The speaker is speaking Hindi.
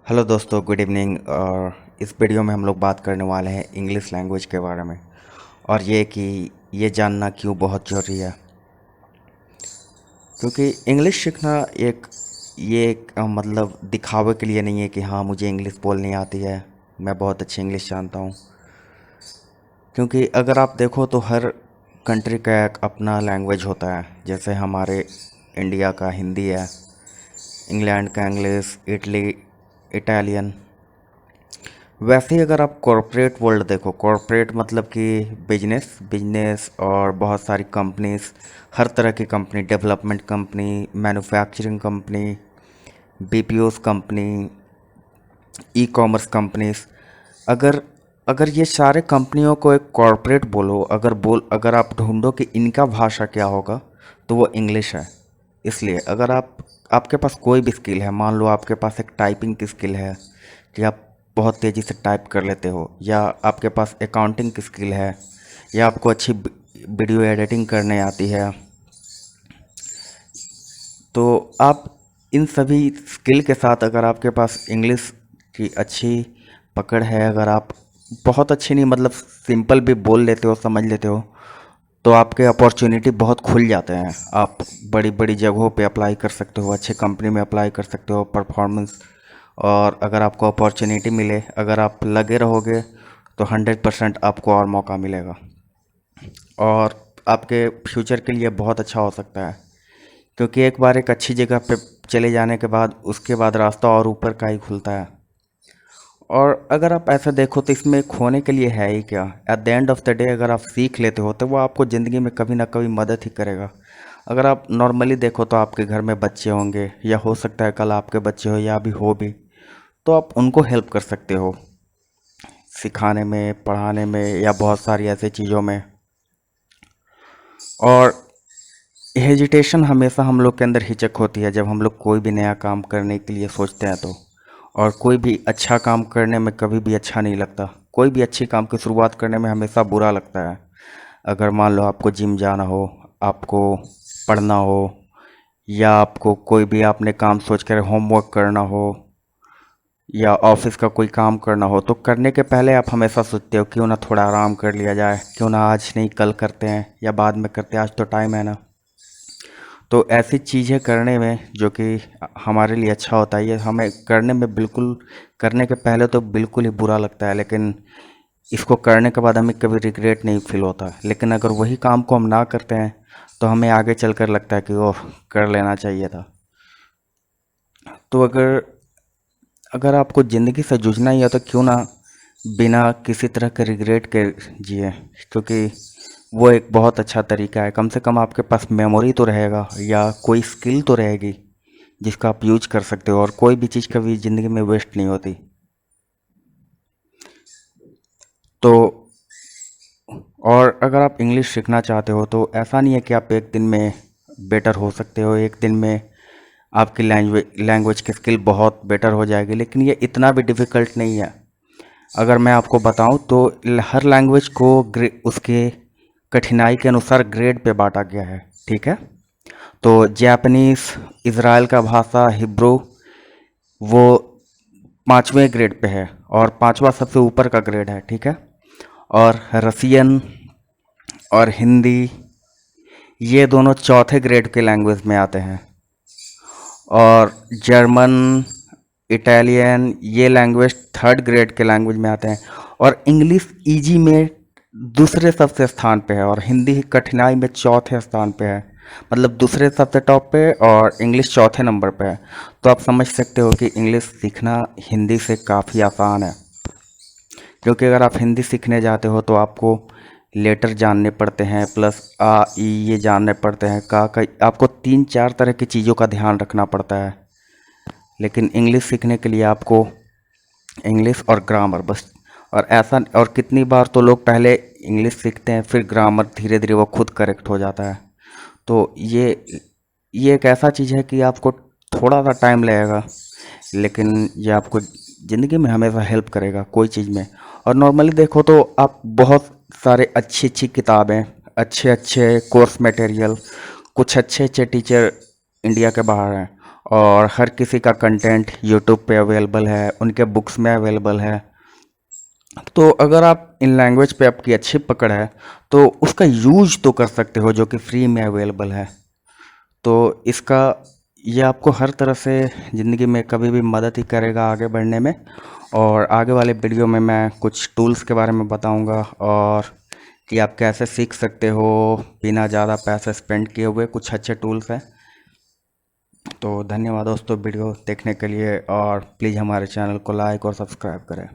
हेलो दोस्तों, गुड इवनिंग। और इस वीडियो में हम लोग बात करने वाले हैं इंग्लिश लैंग्वेज के बारे में। और ये कि ये जानना क्यों बहुत ज़रूरी है, क्योंकि इंग्लिश सीखना मतलब दिखावे के लिए नहीं है कि हाँ मुझे इंग्लिश बोलनी आती है, मैं बहुत अच्छी इंग्लिश जानता हूँ। क्योंकि अगर आप देखो तो हर कंट्री का एक अपना लैंग्वेज होता है। जैसे हमारे इंडिया का हिंदी है, इंग्लैंड का इंग्लिश, इटली इटालियन। वैसे ही अगर आप कॉरपोरेट वर्ल्ड देखो, कॉरपोरेट मतलब कि बिजनेस बिजनेस और बहुत सारी कंपनीज, हर तरह की company, development company, manufacturing company, BPOs company, e commerce companies. अगर अगर ये सारे कंपनियों को एक कॉरपोरेट बोलो, अगर आप ढूंढो कि इनका भाषा क्या होगा, तो वो इंग्लिश है। इसलिए अगर आपके पास कोई भी स्किल है, मान लो आपके पास एक टाइपिंग की स्किल है कि आप बहुत तेज़ी से टाइप कर लेते हो, या आपके पास अकाउंटिंग की स्किल है, या आपको अच्छी वीडियो एडिटिंग करने आती है, तो आप इन सभी स्किल के साथ अगर आपके पास इंग्लिश की अच्छी पकड़ है, अगर आप बहुत अच्छी नहीं मतलब सिंपल भी बोल लेते हो, समझ लेते हो, तो आपके अपॉर्चुनिटी बहुत खुल जाते हैं। आप बड़ी बड़ी जगहों पे अप्लाई कर सकते हो, अच्छे कंपनी में अप्लाई कर सकते हो, परफॉर्मेंस। और अगर आपको अपॉर्चुनिटी मिले, अगर आप लगे रहोगे, तो 100% आपको और मौका मिलेगा, और आपके फ्यूचर के लिए बहुत अच्छा हो सकता है। क्योंकि एक बार एक अच्छी जगह पे चले जाने के बाद उसके बाद रास्ता और ऊपर का ही खुलता है। और अगर आप ऐसा देखो तो इसमें खोने के लिए है ही क्या। At the end of the day अगर आप सीख लेते हो तो वो आपको ज़िंदगी में कभी ना कभी मदद ही करेगा। अगर आप नॉर्मली देखो तो आपके घर में बच्चे होंगे, या हो सकता है कल आपके बच्चे हो या अभी हो भी, तो आप उनको हेल्प कर सकते हो सिखाने में, पढ़ाने में, या बहुत सारी ऐसी चीज़ों में। और हेजिटेशन हमेशा हम लोग के अंदर हिचक होती है जब हम लोग कोई भी नया काम करने के लिए सोचते हैं तो। और कोई भी अच्छा काम करने में कभी भी अच्छा नहीं लगता। कोई भी अच्छी काम की शुरुआत करने में हमेशा बुरा लगता है। अगर मान लो आपको जिम जाना हो, आपको पढ़ना हो, या आपको कोई भी आपने काम सोच कर होमवर्क करना हो, या ऑफिस का कोई काम करना हो, तो करने के पहले आप हमेशा सोचते हो क्यों ना थोड़ा आराम कर लिया जाए, क्यों ना आज नहीं कल करते हैं, या बाद में करते हैं, आज तो टाइम है ना। तो ऐसी चीज़ें करने में जो कि हमारे लिए अच्छा होता है, ये हमें करने में बिल्कुल, करने के पहले तो बिल्कुल ही बुरा लगता है, लेकिन इसको करने के बाद हमें कभी रिग्रेट नहीं फील होता। लेकिन अगर वही काम को हम ना करते हैं तो हमें आगे चलकर लगता है कि ओह, कर लेना चाहिए था। तो अगर अगर आपको ज़िंदगी से जूझना ही है तो क्यों ना बिना किसी तरह के रिग्रेट के जिए। क्योंकि वो एक बहुत अच्छा तरीका है। कम से कम आपके पास मेमोरी तो रहेगा, या कोई स्किल तो रहेगी जिसका आप यूज कर सकते हो। और कोई भी चीज़ कभी ज़िंदगी में वेस्ट नहीं होती। तो और अगर आप इंग्लिश सीखना चाहते हो तो ऐसा नहीं है कि आप एक दिन में बेटर हो सकते हो, एक दिन में आपकी लैंग्वेज की स्किल बहुत बेटर हो जाएगी, लेकिन ये इतना भी डिफ़िकल्ट नहीं है। अगर मैं आपको बताऊं तो हर लैंग्वेज को उसके कठिनाई के अनुसार ग्रेड पे बांटा गया है, ठीक है। तो जापानीज, इज़राइल का भाषा हिब्रू, वो 5वें ग्रेड पे है, और 5वां सबसे ऊपर का ग्रेड है, ठीक है। और रसियन और हिंदी, ये दोनों चौथे ग्रेड के लैंग्वेज में आते हैं। और जर्मन, इटालियन, ये लैंग्वेज थर्ड ग्रेड के लैंग्वेज में आते हैं। और इंग्लिश इजी में दूसरे सबसे स्थान पे है, और हिंदी कठिनाई में चौथे स्थान पे है। मतलब दूसरे सबसे टॉप पे और इंग्लिश चौथे नंबर पे है। तो आप समझ सकते हो कि इंग्लिश सीखना हिंदी से काफ़ी आसान है। क्योंकि अगर आप हिंदी सीखने जाते हो तो आपको लेटर जानने पड़ते हैं, प्लस आ ई ये जानने पड़ते हैं, का आपको 3-4 तरह की चीज़ों का ध्यान रखना पड़ता है। लेकिन इंग्लिश सीखने के लिए आपको इंग्लिश और ग्रामर बस। और ऐसा, और कितनी बार तो लोग पहले इंग्लिश सीखते हैं, फिर ग्रामर धीरे धीरे वो खुद करेक्ट हो जाता है। तो ये एक ऐसा चीज़ है कि आपको थोड़ा सा टाइम लगेगा, लेकिन ये आपको ज़िंदगी में हमेशा हेल्प करेगा कोई चीज़ में। और नॉर्मली देखो तो आप बहुत सारे अच्छी अच्छी किताबें, अच्छे अच्छे कोर्स मटेरियल, कुछ अच्छे अच्छे टीचर इंडिया के बाहर हैं। और हर किसी का कंटेंट यूट्यूब पे अवेलेबल है, उनके बुक्स में अवेलेबल है। तो अगर आप इन लैंग्वेज पे आपकी अच्छी पकड़ है तो उसका यूज तो कर सकते हो, जो कि फ्री में अवेलेबल है। तो इसका ये आपको हर तरह से ज़िंदगी में कभी भी मदद ही करेगा आगे बढ़ने में। और आगे वाले वीडियो में मैं कुछ टूल्स के बारे में बताऊंगा, और कि आप कैसे सीख सकते हो बिना ज़्यादा पैसे स्पेंड किए हुए। कुछ अच्छे टूल्स हैं। तो धन्यवाद दोस्तों वीडियो देखने के लिए, और प्लीज़ हमारे चैनल को लाइक और सब्सक्राइब करें।